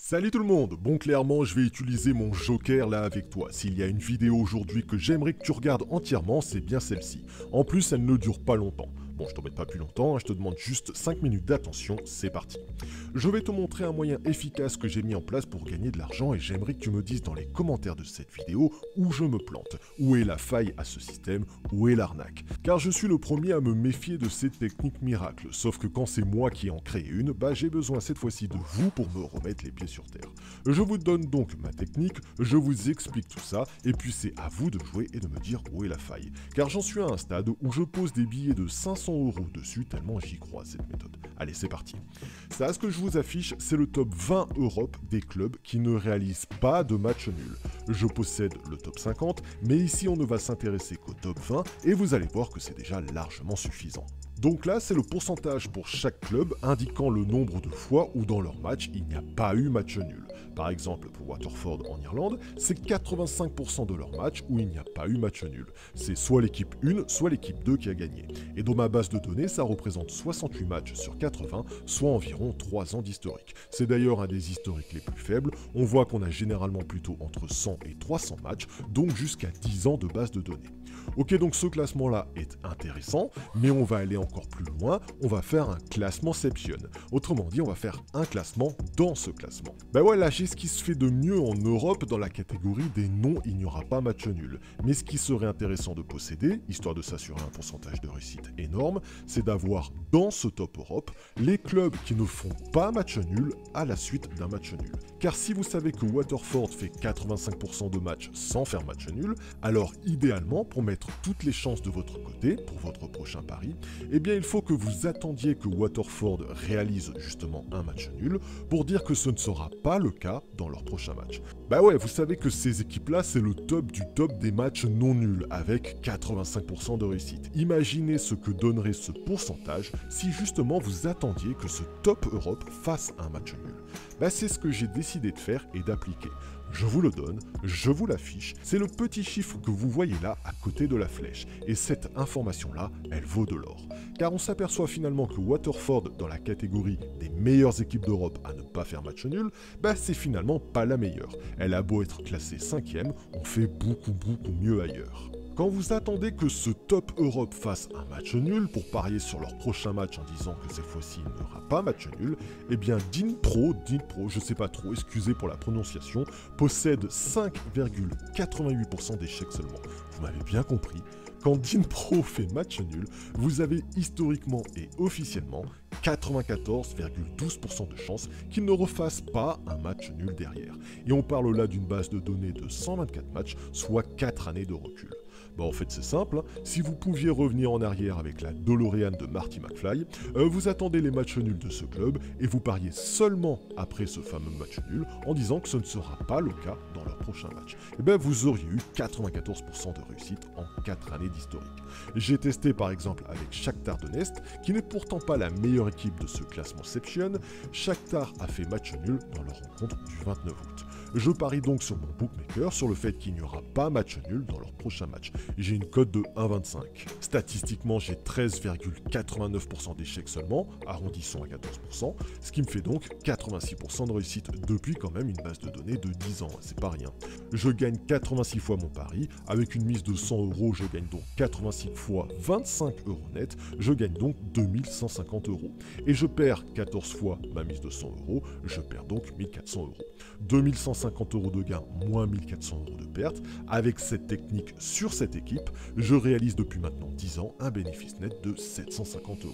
Salut tout le monde. Bon, clairement, je vais utiliser mon joker là avec toi. S'il y a une vidéo aujourd'hui que j'aimerais que tu regardes entièrement, c'est bien celle-ci. En plus, elle ne dure pas longtemps. Bon, je t'embête pas plus longtemps, je te demande juste 5 minutes d'attention, c'est parti. Je vais te montrer un moyen efficace que j'ai mis en place pour gagner de l'argent et j'aimerais que tu me dises dans les commentaires de cette vidéo où je me plante, où est la faille à ce système, où est l'arnaque. Car je suis le premier à me méfier de ces techniques miracles, sauf que quand c'est moi qui en crée une, j'ai besoin cette fois-ci de vous pour me remettre les pieds sur terre. Je vous donne donc ma technique, je vous explique tout ça, et puis c'est à vous de jouer et de me dire où est la faille. Car j'en suis à un stade où je pose des billets de 500 € dessus tellement j'y crois à cette méthode. Allez, c'est parti. Ça, ce que je vous affiche, c'est le top 20 Europe des clubs qui ne réalisent pas de match nul. Je possède le top 50, mais ici on ne va s'intéresser qu'au top 20 et vous allez voir que c'est déjà largement suffisant. Donc là, c'est le pourcentage pour chaque club indiquant le nombre de fois où dans leur match, il n'y a pas eu match nul. Par exemple, pour Waterford en Irlande, c'est 85% de leur match où il n'y a pas eu match nul. C'est soit l'équipe 1, soit l'équipe 2 qui a gagné. Et dans ma base de données, ça représente 68 matchs sur 80, soit environ 3 ans d'historique. C'est d'ailleurs un des historiques les plus faibles. On voit qu'on a généralement plutôt entre 100 et 300 matchs, donc jusqu'à 10 ans de base de données. Ok, donc ce classement-là est intéressant, mais on va aller encore plus loin, on va faire un classementception. Autrement dit, on va faire un classement dans ce classement. Ouais, là j'ai ce qui se fait de mieux en Europe dans la catégorie des non, il n'y aura pas match nul. Mais ce qui serait intéressant de posséder, histoire de s'assurer un pourcentage de réussite énorme, c'est d'avoir dans ce top Europe les clubs qui ne font pas match nul à la suite d'un match nul. Car si vous savez que Waterford fait 85% de matchs sans faire match nul, alors idéalement, pour mettre toutes les chances de votre côté pour votre prochain pari, eh bien il faut que vous attendiez que Waterford réalise justement un match nul pour dire que ce ne sera pas le cas dans leur prochain match. Ouais, vous savez que ces équipes-là, c'est le top du top des matchs non nuls avec 85% de réussite. Imaginez ce que donnerait ce pourcentage si justement vous attendiez que ce top Europe fasse un match nul. C'est ce que j'ai décidé de faire et d'appliquer. Je vous le donne, je vous l'affiche, c'est le petit chiffre que vous voyez là à côté de la flèche. Et cette information-là, elle vaut de l'or. Car on s'aperçoit finalement que Waterford, dans la catégorie des meilleures équipes d'Europe à ne pas faire match nul, c'est finalement pas la meilleure. Elle a beau être classée 5e, on fait beaucoup mieux ailleurs. Quand vous attendez que ce top Europe fasse un match nul pour parier sur leur prochain match en disant que cette fois-ci il n'y aura pas match nul, eh bien Dinpro, je sais pas trop, excusez pour la prononciation, possède 5,88% d'échecs seulement. Vous m'avez bien compris. Quand Dinpro fait match nul, vous avez historiquement et officiellement 94,12% de chances qu'il ne refasse pas un match nul derrière. Et on parle là d'une base de données de 124 matchs, soit 4 années de recul. En fait c'est simple, si vous pouviez revenir en arrière avec la DeLorean de Marty McFly, vous attendez les matchs nuls de ce club et vous pariez seulement après ce fameux match nul en disant que ce ne sera pas le cas dans leur prochain match. Vous auriez eu 94% de réussite en 4 années d'historique. J'ai testé par exemple avec Shakhtar Donetsk, qui n'est pourtant pas la meilleure équipe de ce classementception. Shakhtar a fait match nul dans leur rencontre du 29 août. Je parie donc sur mon bookmaker sur le fait qu'il n'y aura pas match nul dans leur prochain match. J'ai une cote de 1,25. Statistiquement, j'ai 13,89% d'échecs seulement, arrondissons à 14%, ce qui me fait donc 86% de réussite depuis quand même une base de données de 10 ans, c'est pas rien. Je gagne 86 fois mon pari, avec une mise de 100 €, je gagne donc 86 fois 25 € net, je gagne donc 2150 €. Et je perds 14 fois ma mise de 100 €, je perds donc 1400 €. 2150 € de gain moins 1400 € de perte. Avec cette technique sur cette équipe, je réalise depuis maintenant 10 ans un bénéfice net de 750 €.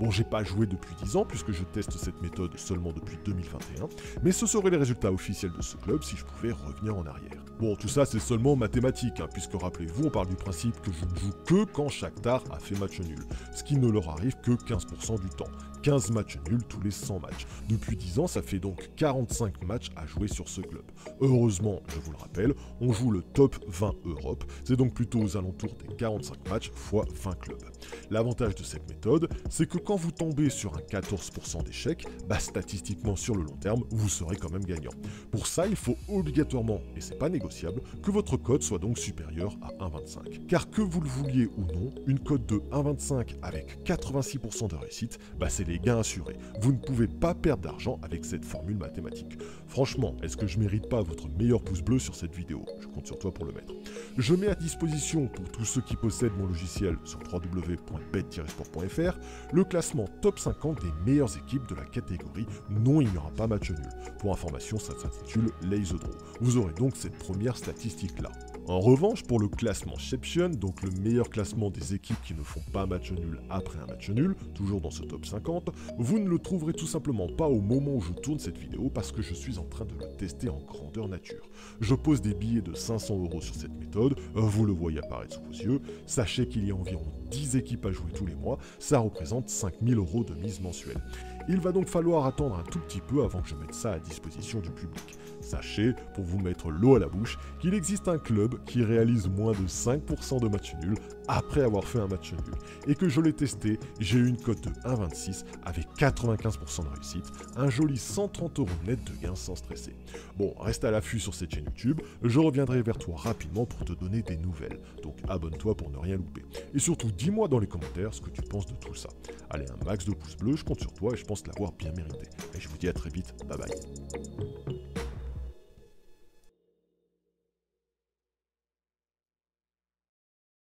Bon, j'ai pas joué depuis 10 ans puisque je teste cette méthode seulement depuis 2021, mais ce seraient les résultats officiels de ce club si je pouvais revenir en arrière. Bon, tout ça c'est seulement mathématique, puisque rappelez-vous, on parle du principe que je ne joue que quand Shakhtar a fait match nul, ce qui ne leur arrive que 15% du temps. 15 matchs nuls tous les 100 matchs. Depuis 10 ans, ça fait donc 45 matchs à jouer sur ce club. Heureusement, je vous le rappelle, on joue le top 20 Europe, c'est donc plutôt aux alentours des 45 matchs fois 20 clubs. L'avantage de cette méthode, c'est que quand vous tombez sur un 14% d'échec, statistiquement sur le long terme, vous serez quand même gagnant. Pour ça, il faut obligatoirement, et c'est pas négociable, que votre cote soit donc supérieure à 1,25. Car que vous le vouliez ou non, une cote de 1,25 avec 86% de réussite, c'est les gains assurés. Vous ne pouvez pas perdre d'argent avec cette formule mathématique. Franchement, est-ce que je mérite pas votre meilleur pouce bleu sur cette vidéo? Je compte sur toi pour le mettre. Je mets à disposition pour tous ceux qui possèdent mon logiciel sur www.bet-sport.fr le classement top 50 des meilleures équipes de la catégorie non, il n'y aura pas match nul. Pour information, ça s'intitule Lays the Draw. Vous aurez donc cette première statistique-là. En revanche, pour le classement Sheption, donc le meilleur classement des équipes qui ne font pas match nul après un match nul, toujours dans ce top 50, vous ne le trouverez tout simplement pas au moment où je tourne cette vidéo parce que je suis en train de le tester en grandeur nature. Je pose des billets de 500 € sur cette méthode, vous le voyez apparaître sous vos yeux, sachez qu'il y a environ 10 équipes à jouer tous les mois, ça représente 5000 € de mise mensuelle. Il va donc falloir attendre un tout petit peu avant que je mette ça à disposition du public. Sachez, pour vous mettre l'eau à la bouche, qu'il existe un club qui réalise moins de 5% de matchs nuls après avoir fait un match nul. Et que je l'ai testé, j'ai eu une cote de 1,26 avec 95% de réussite, un joli 130 € net de gain sans stresser. Bon, reste à l'affût sur cette chaîne YouTube, je reviendrai vers toi rapidement pour te donner des nouvelles. Donc abonne-toi pour ne rien louper. Et surtout, dis-moi dans les commentaires ce que tu penses de tout ça. Allez, un max de pouces bleus, je compte sur toi et je pense l'avoir bien mérité. Et je vous dis à très vite, bye bye.